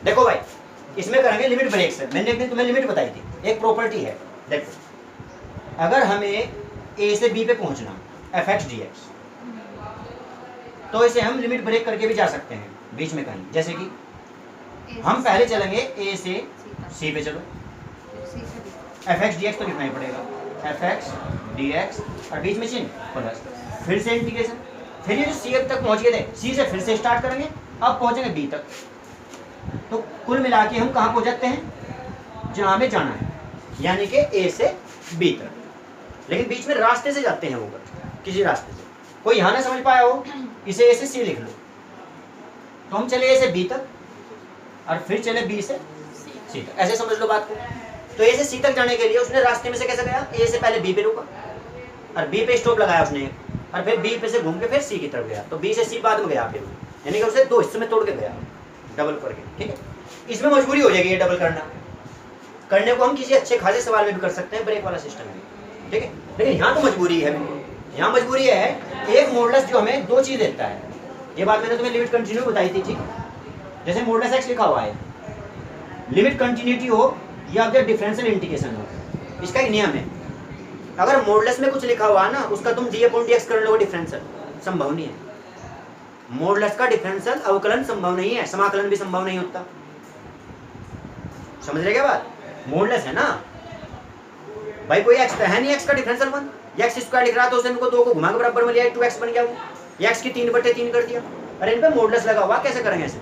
देखो भाई, इसमें करेंगे लिमिट ब्रेक से। मैंने एक दिन तुम्हें लिमिट बताई थी, एक प्रॉपर्टी है। देखो अगर हमें ए से बी पे पहुंचना एफ एक्स डी एक्स, तो इसे हम लिमिट ब्रेक करके भी जा सकते हैं बीच में कहीं। जैसे कि हम पहले चलेंगे ए से सी पे, चलो एफ एक्स डी एक्स तो लिखना ही पड़ेगा, एफ एक्स डी एक्स और बीच में चिन्ह प्लस, फिर से इंटीग्रेशन। फिर ये जो सी तक पहुंच गए थे, सी से फिर से स्टार्ट करेंगे, अब पहुंचेंगे बी तक। तो कुल मिला के हम कहाँ पहुंच जाते हैं, जहाँ हमें जाना है, यानी कि ए से बी तक। लेकिन बीच में रास्ते से जाते हैं वो, किसी रास्ते से। कोई यहाँ ना समझ पाया हो, इसे ए से सी लिख लो। तो हम चले ए से बी तक और फिर चले बी से सी तक, ऐसे समझ लो बात को। तो ए से सी तक जाने के लिए उसने रास्ते में से कैसे गया, ए से पहले बी पे रुका और बी पे स्टॉप लगाया उसने, और फिर बी पे से घूम के फिर सी की तरफ गया। तो बी से सी बाद में गया फिर, यानी कि उसे दो हिस्से में तोड़ के गया डबल करके। ठीक है, इसमें मजबूरी हो जाएगी ये डबल करने को हम किसी अच्छे खासे सवाल में भी कर सकते हैं, ब्रेक वाला सिस्टम में। ठीक है, लेकिन यहाँ तो मजबूरी है, यहाँ मजबूरी है। एक मॉडुलस जो हमें दो चीज़ देता है, ये बात मैंने तुम्हें लिमिट कंटिन्यू बताई थी। ठीक, जैसे मॉडुलस एक्स लिखा हुआ है, लिमिट कंटिन्यूटी हो या फिर डिफरेंशियल इंटीग्रेशन हो, इसका एक नियम है। अगर मॉडुलस में कुछ लिखा हुआ ना, उसका तुम डी अपॉन डी एक्स कर लो, डिफरेंशियल संभव नहीं है। मॉडुलस का डिफरेंशियल अवकलन संभव नहीं है, समाकलन भी संभव नहीं होता। समझ रहे क्या बात? मॉडुलस है ना भाई, कोई एक्स है नहीं, एक्स का डिफरेंशियल 1, एक्स स्क्वायर लिख रहा था, उसने इनको 2 को घुमा के बराबर में लिया, 2x बन गया वो, एक्स की 3/3 कर दिया। अरे इन पे मॉडुलस लगा हुआ, कैसे करेंगे ऐसे?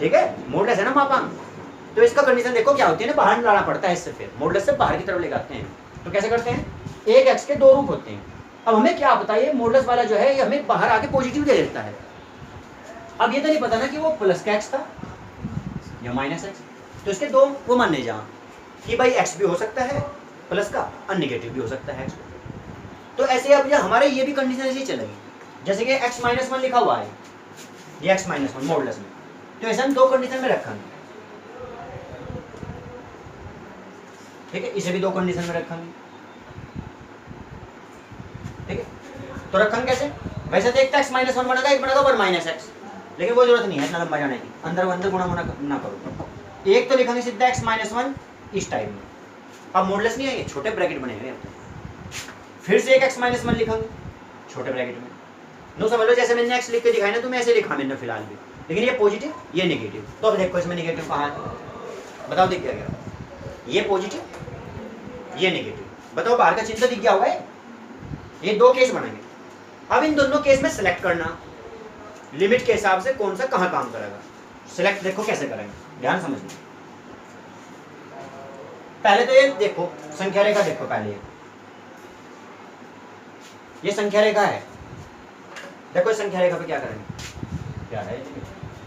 ठीक है, मॉडुलस है ना मापांक। तो इसका कंडीशन देखो क्या होती है ना, बाहर लाना पड़ता है इससे, फिर मॉडुलस से बाहर की तरफ ले जाते हैं। तो कैसे करते हैं, एक एक्स के 2 रूप होते हैं। अब हमें क्या पता है, मॉडुलस वाला जो है ये हमें बाहर आके पॉजिटिव दे देता है। अब ये तो नहीं पता ना कि वो प्लस का एक्स था या माइनस एक्स। तो इसके 2 वो मानने जा कि भाई एक्स भी हो सकता है प्लस का, और निगेटिव भी हो सकता है एक्स। तो ऐसे अब हमारे ये भी कंडीशन ऐसी चलेगी, जैसे कि x-1 लिखा हुआ है, ये x-1 मॉडुलस में, तो ऐसे हम 2 कंडीशन में रखेंगे। ठीक है, इसे भी 2 कंडीशन में रखेंगे। ठीक है, तो रखेंगे कैसे? वैसे तो एक तो x-1 बनेगा, एक बनेगा 1 - x, लेकिन वो जरूरत नहीं है इतना लंबा जाने की, अंदर गुणा ना करो। एक तो लिखेंगे सीधा x-1 इस टाइप में। अब मॉडुलस नहीं आएंगे, छोटे ब्रैकेट बनेंगे। फिर से एक x-1 लिखेंगे छोटे ब्रैकेट में। नो समझ लो, जैसे मैंने x लिख के दिखाया ना, तो मैं ऐसे लिखा मैंने फिलहाल भी, लेकिन ये पॉजिटिव ये नेगेटिव। तो अब देखो इसमें नेगेटिव कहाँ है, बताओ दिख गया? ये पॉजिटिव ये नेगेटिव, बताओ बाहर का चिन्ह तो दिख गया होगा। ये 2 केस बनेंगे। अब इन दोनों केस में सेलेक्ट करना लिमिट के हिसाब से कौन सा कहाँ काम करेगा। सिलेक्ट देखो कैसे करेंगे, ध्यान समझना। पहले तो ये देखो संख्या रेखा, देखो पहले ये संख्या रेखा है। देखो इस संख्या रेखा पे क्या करेंगे, क्या है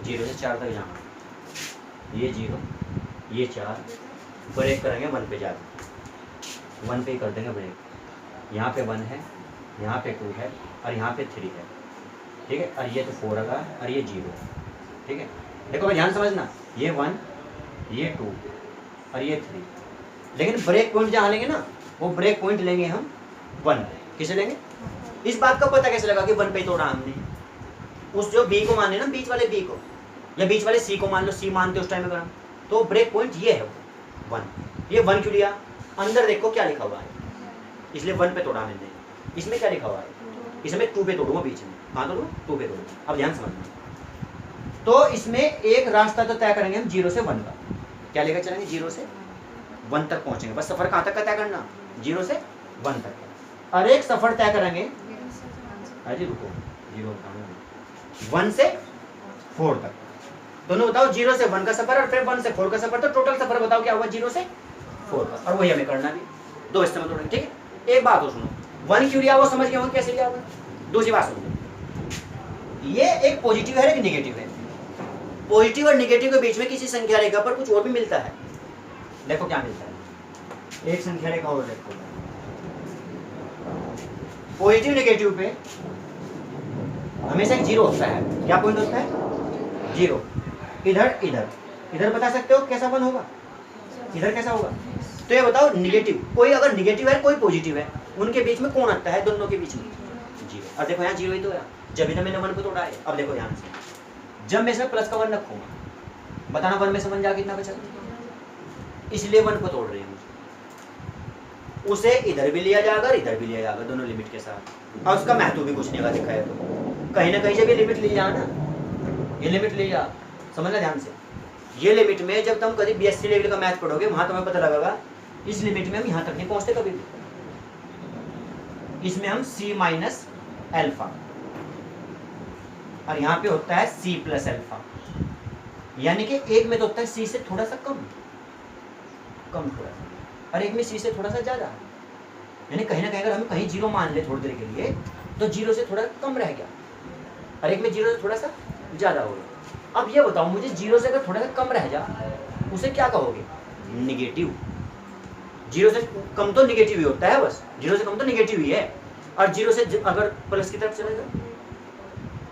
0 से 4 तक जाना, ये 0 ये 4, ब्रेक करेंगे 1 पे जाकर, 1 पे ही कर देंगे ब्रेक। यहाँ पे 1 है, यहाँ पे 2 है और यहाँ पे 3 है। ठीक है, और ये तो 4 होगा और ये 0 है। ठीक है, देखो भाई ध्यान समझना, ये 1 ये 2 और ये 3, लेकिन ब्रेक पॉइंट जहाँ लेंगे ना, वो ब्रेक पॉइंट लेंगे हम 1। किसे लेंगे? इस बात का पता कैसे लगा कि 1 पे तोड़ा हमने? उस जो बी को माने ना, बीच वाले बी को, या बीच वाले सी को मान लो, सी मानते उस टाइम में, तो ब्रेक पॉइंट ये है 1। ये 1 क्यों लिया? अंदर देखो क्या लिखा हुआ है, इसलिए 1 पे तोड़ा मैंने। इसमें क्या लिखा हुआ है, इसमें 2 पे तोड़ूंगा, बीच में कहाँ तोड़ूंगा, 2 पे तोड़ूंगा। अब ध्यान समझना, तो इसमें एक रास्ता तो तय करेंगे हम 0 से 1 का। क्या लेकर चलेंगे? 0 से 1 तक पहुंचेंगे। बस सफर कहाँ तक का तय करना, 0 से 1 तक। और एक सफर तय करेंगे, अरे रुको 1 से 4 तक। दोनों बताओ, 0 से 1 का सफर और फिर 1 से 4 का सफर, तो टोटल सफर बताओ क्या हुआ 0 से 4 का। और वही हमें करना भी, 2 हिस्से में तोड़ेंगे। ठीक है, एक बात हो सुनो, 1 क्यों लिया वो समझ गया, कैसे लिया होगा। दूसरी बात सुनो, ये एक पॉजिटिव है एक निगेटिव है। पॉजिटिव और निगेटिव के बीच में किसी संख्या रेखा पर कुछ और भी मिलता है। देखो क्या मिलता है, एक संख्या रेखा और देखो, पॉजिटिव निगेटिव पे हमेशा एक 0 होता है। क्या पॉइंट होता है? 0। इधर इधर इधर बता सकते हो कैसा 1 होगा, इधर कैसा होगा? तो ये बताओ निगेटिव, कोई अगर निगेटिव है कोई पॉजिटिव है, उनके बीच में कौन आता है? दोनों के बीच में 0। अब देखो यहाँ 0 ही तो है, जब भी तो मैंने 1 को तोड़ा है। अब देखो ध्यान से, जब मैं इसमें प्लस का 1 रखूंगा बताना 1 में से 1 जा कितना बचा, इसलिए 1 को तोड़ रहे हैं। उसे इधर भी लिया जाएगा, इधर भी लिया जाएगा, दोनों लिमिट के साथ। और उसका महत्व भी कुछ नहीं होगा दिखाया तो कहीं ना कहीं जब ये लिमिट ली जा ना, ये लिमिट ली जा, समझना ध्यान से। ये लिमिट में जब तुम कभी BSc लेवल का मैथ पढ़ोगे वहां तुम्हें पता लगेगा इस लिमिट में हम यहाँ तक नहीं पहुंचते कभी भी। इसमें हम c माइनस एल्फा और यहाँ पे होता है c प्लस एल्फा, यानी कि एक में तो होता है c से थोड़ा सा कम थोड़ा सा, और एक में c से थोड़ा सा ज्यादा। यानी कहीं ना कहीं अगर हम कहीं 0 मान ले थोड़ी देर के लिए तो 0 से थोड़ा कम रह गया, और एक में 0 से थोड़ा सा ज्यादा हो गया। अब ये बताओ मुझे 0 से अगर थोड़ा सा कम रह जा उसे क्या कहोगे, निगेटिव। 0 से कम तो निगेटिव ही होता है, बस 0 से कम तो निगेटिव ही है, और 0 से अगर प्लस की तरफ चला जाए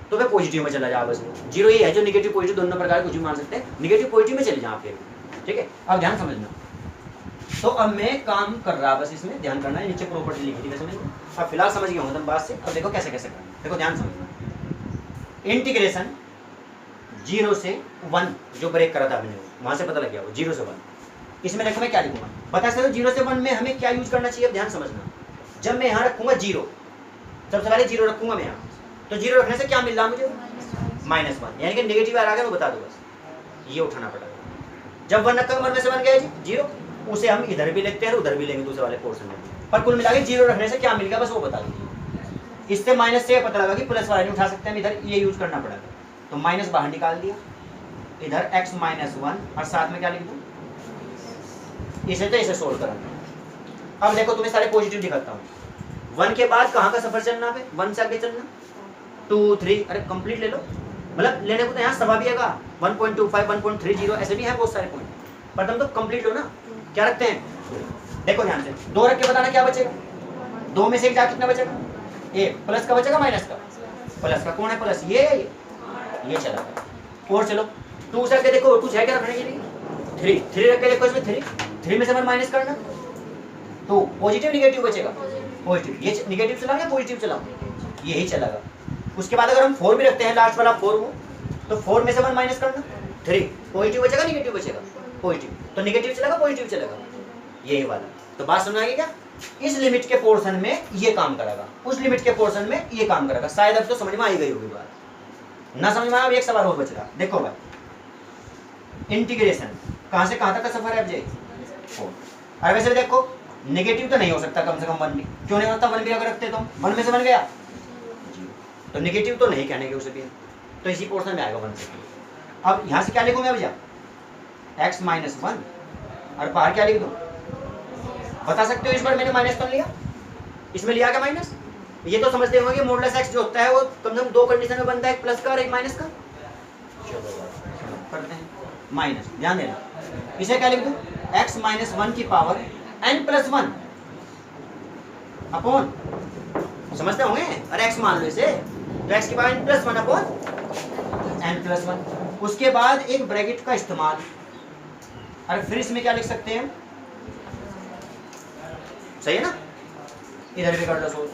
तो वह पॉजिटिव में चला जा, बस 0 ही है जो निगेटिव पॉजिटिव दोनों प्रकार कुछ भी मान सकते हैं, निगेटिव पॉजिटिव में चले जाओ फिर, ठीक है। अब ध्यान समझना, तो अब मैं काम कर रहा, बस इसमें ध्यान करना है, नीचे प्रॉपर्टी लिखी थी समझ। अब फिलहाल समझ गया हूँ तुम बात से। अब देखो कैसे कैसे करना, देखो ध्यान समझना। इंटीग्रेशन 0 से 1 जो ब्रेक करा था हमने वहां से पता लग गया वो 0 से 1। इसमें देखो मैं क्या लिखूंगा, बता सकते हो 0 से 1 में हमें क्या यूज करना चाहिए। अब ध्यान समझना, जब मैं यहाँ रखूंगा 0, सबसे पहले 0 रखूंगा मैं यहाँ, तो 0 रखने से क्या मिल रहा मुझे, -1, यानी कि नेगेटिव आ गया वो बता दो, बस ये उठाना पड़ेगा। जब 1 रखा 1 में से 1 गया 0, उसे हम इधर भी लिखते हैं उधर भी लेंगे दूसरे वाले पोर्शन में, पर कुल मिला के 0 रखने से क्या मिल गया बस वो बता दीजिए। इससे माइनस से पता लगा कि प्लस वाला नहीं उठा सकते हम, इधर ये यूज करना पड़ेगा, तो माइनस बाहर निकाल दिया, इधर x -1 और साथ में क्या लिख दूं, इसे तो इसे सोल्व करना। अब देखो तुम्हें सारे पॉजिटिव दिखाता हूँ। 1 के बाद कहाँ का सफर चलना है, 1 से आगे चलना, 2 3, अरे कंप्लीट ले लो, मतलब लेने को तो यहाँ सवा भी है 1.25 1.30 ऐसे भी है बहुत सारे पॉइंट, पर तुम तो कंप्लीट लो ना। क्या रखते हैं, देखो ध्यान से, 2 रख के बताना क्या बचेगा, 2 में से 1 जा कितना बचेगा, 1 प्लस का बचेगा माइनस का, प्लस का कौन है प्लस, ये चला गया। और चलो 2 से आगे देखो कुछ है क्या रखने के लिए, 3 रख के देखो, इसमें 3 में से 1 माइनस करना, तो पॉजिटिव निगेटिव बचेगा, पॉजिटिव, ये निगेटिव चला गया पॉजिटिव चला, यही चलागा। उसके बाद अगर हम 4 भी रखते हैं लास्ट वाला 4 वो, तो 4 में से 1 माइनस करना, 3 पॉजिटिव बचेगा निगेटिव बचेगा, पॉजिटिव, तो निगेटिव चलेगा पॉजिटिव चलेगा, यही वाला। तो बात समझ आ गई क्या, इस लिमिट के पोर्शन में ये काम करेगा, उस लिमिट के पोर्शन में ये काम करेगा। शायद अब तो समझ में आ ही गई होगी बात, ना समझ में आया एक सवाल और बच रहा। देखो भाई, इंटीग्रेशन कहां से कहां तक का सफर है अब 4, और वैसे देखो नेगेटिव तो नहीं हो सकता कम से कम 1 भी, क्यों नहीं होता, 1 भी अगर रखते तो 1 में से 1 गया, तो नेगेटिव तो नहीं कहने के उसे भी, तो इसी पोर्शन में आएगा 1 से। अब यहाँ से क्या लिखूँ मैं भैया, x -1, और बाहर क्या लिख दूँ, बता सकते हो। इस बार मैंने माइनस कर लिया, इसमें लिया क्या माइनस, ये तो समझते होंगे मोडलेस x जो होता है वो कम से कम 2 कंडीशन में बनता है, एक प्लस का और एक माइनस का, करते हैं माइनस। ध्यान देना, इसे क्या लिख दूँ, x -1 की पावर n+1 अपॉन, समझते होंगे, अरे x मान लो इसे, तो x की पावर n+1 अपॉन n+1। उसके बाद एक ब्रैकेट का इस्तेमाल, और फिर इसमें क्या लिख सकते हैं, सही है ना, इधर भी कर लो सोच।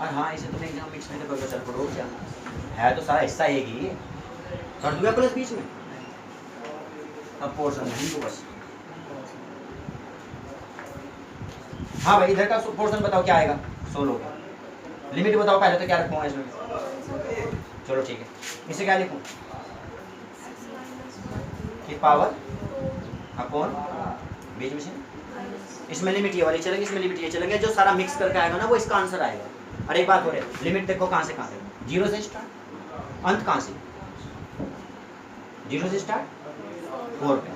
और हाँ, इसे तुमने एग्जाम मिक्स में तो चल पड़ो, क्या है तो सारा हिस्सा एक ही कर दूंगा प्लस बीच में, अब पोर्शन नहीं बस। हाँ भाई, इधर का पोर्शन बताओ क्या आएगा, 16 का। लिमिट बताओ पहले तो क्या रखूँगा इसमें, चलो ठीक है, इसे क्या लिखूँ, कि पावर अपॉन बीच में से, इसमें लिमिट ये वाली चलेगी, इसमें लिमिट ये चलेगी, जो सारा मिक्स करके आएगा ना वो इसका आंसर आएगा। और एक बात हो रही है, लिमिट देखो कहाँ से 0 से स्टार्ट, अंत कहाँ से, 0 से स्टार्ट 4 पे,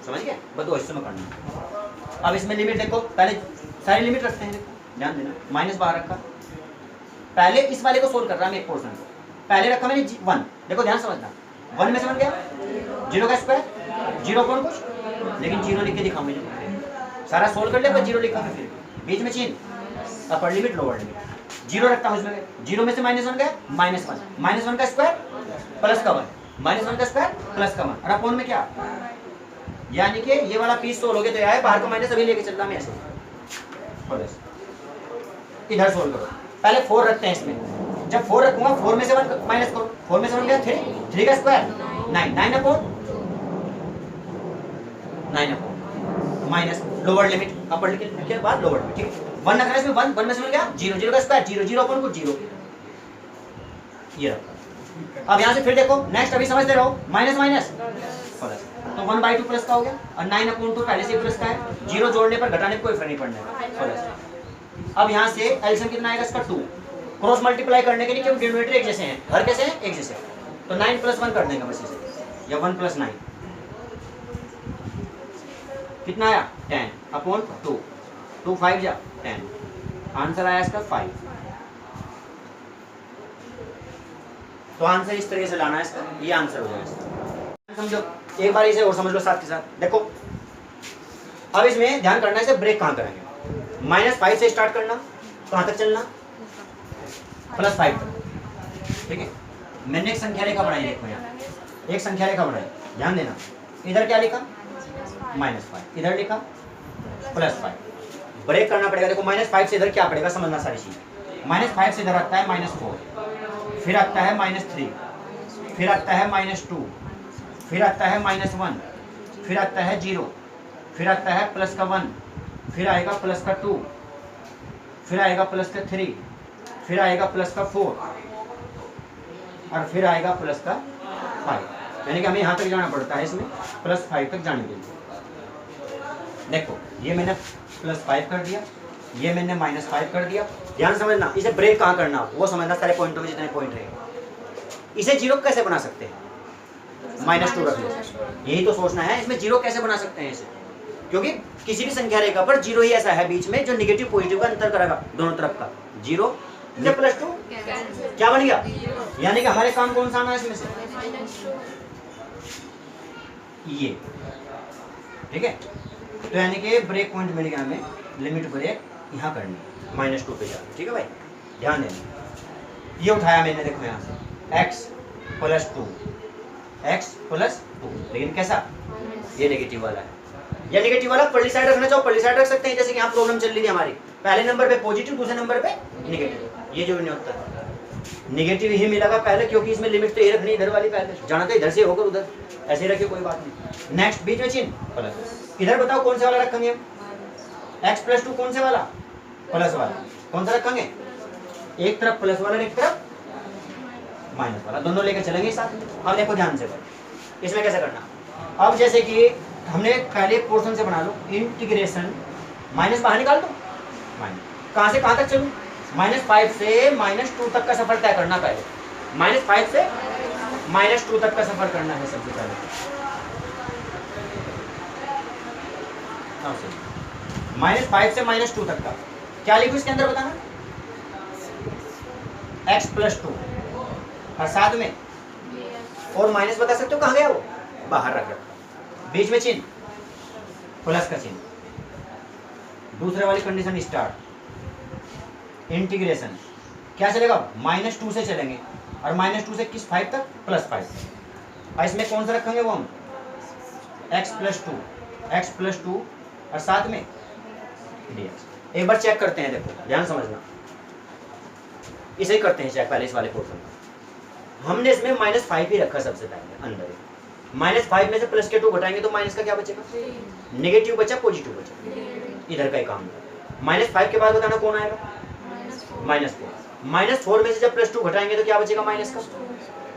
समझ गया, बस 2 हिस्सों में करना। अब इसमें लिमिट देखो, पहले सारी लिमिट रखते हैं, देखो ध्यान देना, माइनस बाहर रखा, पहले इस वाले को सोल्व कर रहा है मैं, एक पोर्शन को पहले रखा मैंने 1, देखो ध्यान समझना, 1 में से 1 गया, 0 का स्क्वायर, 0 कौन कुछ, लेकिन 0 लिख के दिखाऊंगे, सारा सोल्व कर लिया पर 0 लिखा, फिर बीच में चिन्ह, अपर लिमिट लोअर लिमिट, 0 रखता हूँ इसमें, 0 में से -1 गया, -1, -1 का स्क्वायर प्लस का 1, -1 का स्क्वायर प्लस का 1, और अपॉन में क्या, यानी कि ये वाला पीस सोल्व हो गया, तो आया बाहर का माइनस अभी लेके चल रहा मैं ऐसे प्लस, इधर सोल्व करो, पहले 4 रखते हैं इसमें, जब 4 रखूंगा 4 में से 1 माइनस करो, 4 में से 1 गया 3, 3 का square 9, 9 upon minus lower limit, upper limit के बाद लोअर लिमिट, ठीक है। 1 रखना है इसमें, 1 में से मिल गया 0, 0 का स्क्वायर 0, 0 अपॉन कुछ 0, ये रखा। अब यहाँ से फिर देखो नेक्स्ट, अभी समझते रहो, माइनस माइनस प्लस, तो 1/2 प्लस का हो गया, और 9/2 पहले से प्लस का है, 0 जोड़ने पर घटाने पर कोई फर्क नहीं पड़ने का प्लस। अब यहाँ से एलसीएम कितना आएगा इसका 2, क्रॉस मल्टीप्लाई करने के लिए क्योंकि डिनोमिनेटर एक जैसे हैं, हर कैसे हैं एक जैसे, तो 9 + 1 कर देंगे बस इसे, या 1 + 9 कितना आया 10 अपॉन 2, 2 5 जा 10, आंसर आया इसका 5। तो आंसर इस तरीके से लाना है इसका, ये आंसर हो जाएगा इसका। समझो एक बार इसे और समझ लो साथ के साथ। देखो अब इसमें ध्यान करना है, इसे ब्रेक कहाँ करेंगे, -5 से स्टार्ट करना, कहाँ तक चलना, +5 तक, ठीक है। मैंने एक संख्या रेखा बनाई, देखो यहाँ एक संख्या रेखा बनाई, ध्यान देना, इधर क्या लिखा -5, इधर लिखा +5, ब्रेक करना पड़ेगा। देखो -5 से इधर क्या पड़ेगा, समझना सारी चीज। -5 से इधर आता है -4, फिर आता है -3, फिर आता है -2, फिर आता है -1, फिर आता है 0, फिर आता है +1, फिर आएगा +2, फिर आएगा +3, फिर आएगा +4, और फिर आएगा +5, यानी कि हमें यहाँ तक जाना पड़ता है इसमें +5 तक जाने के लिए। देखो ये मैंने +5 कर दिया, ये मैंने -5 कर दिया। ध्यान समझना, इसे ब्रेक कहाँ करना वो समझना, सारे पॉइंटों में जितने पॉइंट रहेंगे। इसे 0 कैसे बना सकते हैं, -2 रख लो, यही तो सोचना है, इसमें 0 कैसे बना सकते हैं इसे, क्योंकि किसी भी संख्या रेखा पर 0 ही ऐसा है बीच में जो निगेटिव पॉजिटिव का अंतर करेगा दोनों तरफ का। 0 से +2 क्या बन गया, यानी कि हमारे काम कौन सा आना है इसमें से, ये, ठीक है। तो यानी कि ब्रेक पॉइंट मिल गया हमें, लिमिट ब्रेक यहाँ करनी, -2 पे जाना, ठीक है भाई, ध्यान देना। ये उठाया मैंने, देखो यहाँ से x + 2, लेकिन कैसा, ये नेगेटिव वाला है, या नेगेटिव वाला पल्ली साइड रखना चाहो पल्ली साइड रख सकते हैं, जैसे कि यहाँ प्रॉब्लम चल रही थी हमारी, पहले नंबर पे पॉजिटिव, दूसरे नंबर पे नेगेटिव, ये जो नहीं होता नेगेटिव ही मिलेगा पहले, क्योंकि इसमें लिमिट तो ये रखनी इधर वाली पहले, जाना तो इधर से होकर उधर, ऐसे रखिए कोई बात नहीं। नेक्स्ट बीच में चिन्ह प्लस, इधर बताओ कौन से वाला रखेंगे, x + 2 कौन से वाला, प्लस वाला, कौन सा रखेंगे, एक तरफ प्लस वाला, एक तरफ माइनस वाला, दोनों लेकर चलेंगे साथ। अब देखो ध्यान से भाई, इसमें कैसे करना, अब जैसे कि हमने पहले पोर्शन से बना लो, इंटीग्रेशन, माइनस बाहर निकाल दो, माइनस कहाँ से कहाँ तक चलूँ, -5 से -2 तक का सफर तय करना पहले, -5 से -2 तक का सफर करना है सबसे पहले। -5 से -2 तक का क्या लिखूं इसके अंदर बताना, x + 2, और साथ में और माइनस बता सकते हो कहाँ गया वो, बाहर रख रखा, बीच में चिन्ह प्लस का चिन्ह। दूसरे वाली कंडीशन स्टार्ट, इंटीग्रेशन क्या चलेगा, -2 से चलेंगे, और -2 से किस 5 तक, +5, और इसमें कौन सा रखेंगे वो हम, x + 2, और साथ में dx। एक बार चेक करते हैं, देखो ध्यान समझना, इसे ही करते हैं चेक पहले इस वाले पोर्शन का। हमने इसमें -5 ही रखा सबसे पहले अंदर, -5 में से प्लस के 2 घटाएंगे तो माइनस का क्या बचेगा, नेगेटिव बचा पॉजिटिव बचा, इधर का ही काम है। -5 के बाद बताना कौन आएगा, -4, -4 में से जब +2 घटाएंगे तो क्या बचेगा माइनस का,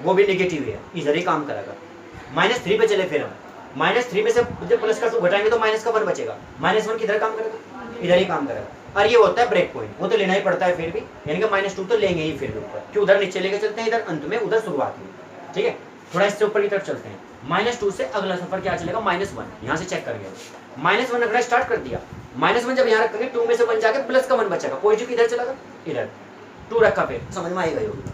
वो भी नेगेटिव है, इधर ही काम करेगा। -3 पे चले फिर हम, -3 में से जब प्लस का 2 घटाएंगे तो माइनस का 1 बचेगा, -1 किधर काम करेगा, इधर ही काम करेगा। और ये होता है ब्रेक पॉइंट, वो तो लेना ही पड़ता है फिर भी, यानी कि -2 तो लेंगे ही फिर भी ऊपर, क्यों उधर नीचे लेके चलते हैं, इधर अंत में उधर शुरुआत में, ठीक है। थोड़ा इससे ऊपर की तरफ चलते हैं, -2 से अगला सफर क्या चलेगा, -1, यहाँ से चेक कर गया, -1 रखना स्टार्ट कर दिया, -1 जब यहाँ रखेंगे 2 में से 1 जाके प्लस का 1 बचेगा, पॉजिटिव किधर चलेगा, इधर 2 रखा, फिर समझ में आई गई होगी।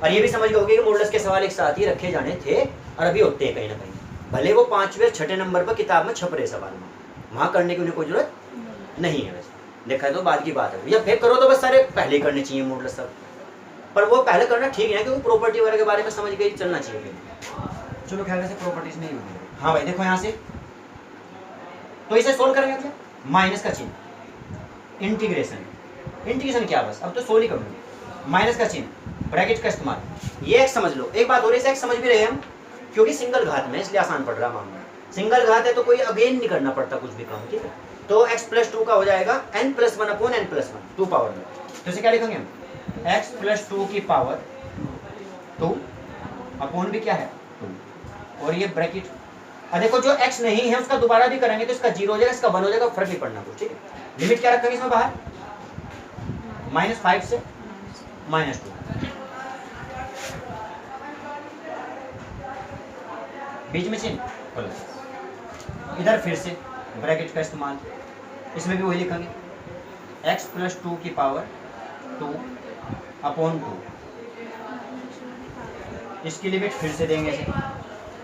और ये भी समझ गए होगे कि मॉडल्स के सवाल एक साथ ही रखे जाने थे और अभी होते हैं कहीं ना कहीं, भले वो 5वें 6ठे नंबर पर किताब में छप रहे सवाल में, वहाँ करने की उन्हें कोई जरूरत नहीं है, वैसे देखा है तो बाद की बात है, या फिर करो तो बस सारे पहले करने चाहिए मॉडल सब, पर वो पहले करना ठीक है क्योंकि प्रॉपर्टी वगैरह के बारे में समझ के चलना चाहिए। चलो ख्याल से प्रॉपर्टीज नहीं होगी, हाँ भाई देखो यहाँ से, तो इसे सोल्व करेंगे क्या, माइनस का चिन्ह, इंटीग्रेशन क्या, बस अब तो सोल्व ही करूँगी, माइनस का चिन्ह, ब्रैकेट का इस्तेमाल। ये एक्स समझ लो, एक बात हो रही है, एक्स समझ भी रहे हम क्योंकि सिंगल घात में, इसलिए आसान पड़ रहा मामला। सिंगल घात है तो कोई अगेन नहीं करना पड़ता कुछ भी काम, ठीक है। तो x प्लस 2 का हो जाएगा n+1 अपॉन n+1, 2 पावर में। तो इसे क्या लिखेंगे हम, x प्लस 2 की पावर 2 अपॉन भी क्या है 2, और ये ब्रैकेट। अब देखो जो x नहीं है उसका दोबारा भी करेंगे तो इसका 0 हो जाएगा, इसका 1 हो जाएगा, फर्क नहीं पड़ना कुछ, ठीक है। लिमिट क्या रखेंगे इसमें बाहर, -5 से -2। बीच में चिन्ह प्लस, इधर फिर से ब्रैकेट का इस्तेमाल, इसमें भी वही लिखेंगे x प्लस 2 की पावर 2 अपॉन 2। इसकी लिमिट फिर से देंगे ऐसे,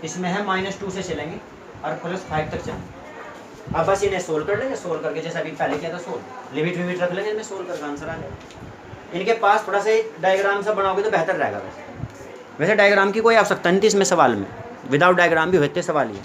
इसमें है -2 से चलेंगे और +5 तक चलेंगे। अब बस इन्हें सोल्व कर लेंगे, सोल्व करके जैसे अभी पहले किया था सोल्व, लिमिट विमिट रख लेंगे, इनमें सोल्व करके आंसर आ जाएगा। इनके पास थोड़ा सा डायग्राम सा बनाओगे तो बेहतर रहेगा। वैसे डायग्राम की कोई आवश्यकता नहीं थी इसमें सवाल में, विदाउट डायग्राम भी होते सवाल ये।